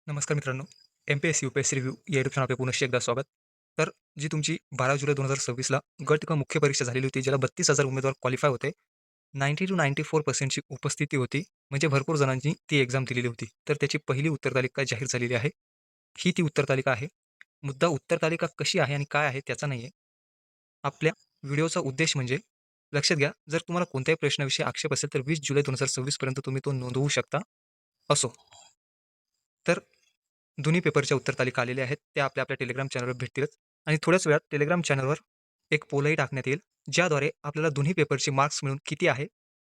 नमस्कार मित्रांनो. MPSC, UPSC review या यूट्यूब चॅनलवर पुन्हा एकदा स्वागत. तर जी तुमची 12 जुलै 2026ला गट क मुख्य परीक्षा झालेली होती, ज्याला 32,000 उमेदवार क्वालिफाय होते. 90% to 94% ची उपस्थिती होती. म्हणजे भरपूर जणांनी ती एक्झाम दिलेली होती. तर त्याची पहिली उत्तर तालिका जाहीर झालेली आहे. ही ती उत्तर तालिका आहे. मुद्दा उत्तर तालिका कशी आहे आणि काय आहे त्याचा नाहीये. आपल्या व्हिडिओचा उद्देश म्हणजे लक्षात घ्या, जर तुम्हाला कोणत्याही प्रश्नाविषयी आक्षेप असेल, तर 20 जुलै 2026 पर्यंत तुम्ही तो नोंदवू शकता. असो, तर दोन्ही पेपरच्या उत्तर तालिका आलेल्या आहेत. त्या आपल्या टेलिग्राम चॅनलवर भेटतीलच आणि थोड्याच वेळात टेलिग्राम चॅनलवर एक पोलही टाकण्यात येईल, ज्याद्वारे आपल्याला दोन्ही पेपरचे मार्क्स मिळून किती आहे,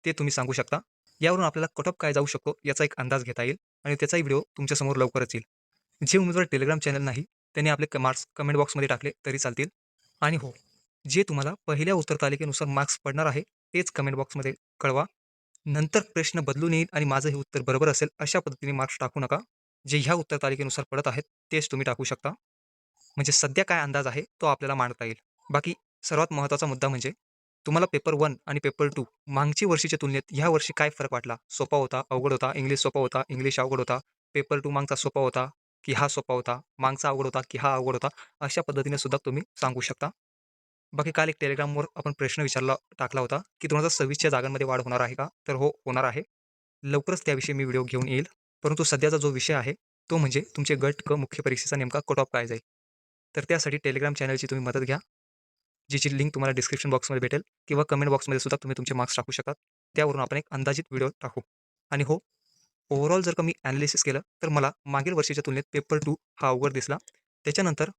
ते तुम्ही सांगू शकता. यावरून आपल्याला कट ऑफ काय जाऊ शकतो, याचा एक अंदाज घेता येईल आणि त्याचाही व्हिडिओ तुमच्यासमोर लवकरच येईल. जे उमेदवार टेलिग्राम चॅनल नाही, त्यांनी आपले मार्क्स कमेंट बॉक्समध्ये टाकले तरी चालतील. आणि हो, जे तुम्हाला पहिल्या उत्तर तालिकेनुसार मार्क्स पडणार आहे, तेच कमेंट बॉक्समध्ये कळवा. नंतर प्रश्न बदलून येईल आणि माझं हे उत्तर बरोबर असेल, अशा पद्धतीने मार्क्स टाकू नका. जे ह्या उत्तर तालिकेनुसार पडत आहेत, तेच तुम्ही टाकू शकता. म्हणजे सध्या काय अंदाज आहे, तो आपल्याला मांडता येईल. बाकी सर्वात महत्त्वाचा मुद्दा म्हणजे तुम्हाला पेपर 1 आणि पेपर 2 मागच्या वर्षीच्या तुलनेत ह्या वर्षी काय फरक वाटला? सोपा होता, अवघड होता, इंग्लिश सोपा होता, इंग्लिश अवघड होता, पेपर 2 मागचा सोपा होता, की हा सोपा होता, मागचा अवघड होता, की हा अवघड होता, अशा पद्धतीने सुद्धा तुम्ही सांगू शकता. बाकी काल एक Telegramवर आपण प्रश्न टाकला होता, की 2026च्या जागांमध्ये वाढ होणार आहे का? तर हो, होणार आहे. लवकरच त्याविषयी मी व्हिडिओ घेऊन येईल. परंतु सध्याचा जो विषय आहे, तो म्हणजे तुमचे गट क मुख्य परीक्षेचा नेमका कट ऑफ काय जाईल. तर त्यासाठी टेलिग्राम चॅनलची तुम्ही मदत घ्या. जिची लिंक तुम्हाला डिस्क्रिप्शन बॉक्समध्ये भेटेल किंवा कमेंट बॉक्समध्ये सुद्धा तुम्ही तुमचे मार्क्स टाकू शकता. त्यावरून आपण एक अंदाजित व्हिडिओ टाकू. आणि हो, ओव्हरऑल जर का मी एनालिसिस केलं, तर मला मागील वर्षीच्या तुलनेत पेपर 2 हा अवघड दिसला. त्याच्यानंतर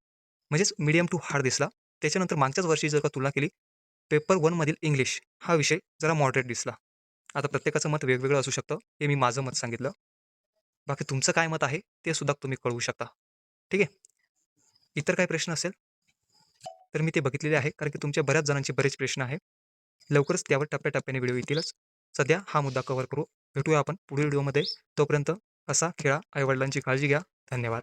म्हणजेच मीडियम टू हार्ड दिसला. त्याच्यानंतर मागच्याच वर्षी जर का तुलना केली, पेपर 1 मधील इंग्लिश हा विषय जरा मॉडरेट दिसला. आता प्रत्येकाचं मत वेगवेगळं असू शकतं. हे मी माझं मत सांगितलं. बाकी तुमचं काय मत आहे, ते सुद्धा तुम्ही कळवू शकता. ठीक आहे. इतर काही प्रश्न असेल, तर मी ते बघितलेले आहे. कारण की तुमच्या बऱ्याच जणांचे बरेच प्रश्न आहे. लवकरच त्यावर टप्प्याटप्प्याने व्हिडिओ येतीलच. सध्या हा मुद्दा कव्हर करू. भेटूया आपण पुढील व्हिडिओमध्ये. तोपर्यंत हसा, खेळा, आई-वडिलांची काळजी घ्या. धन्यवाद.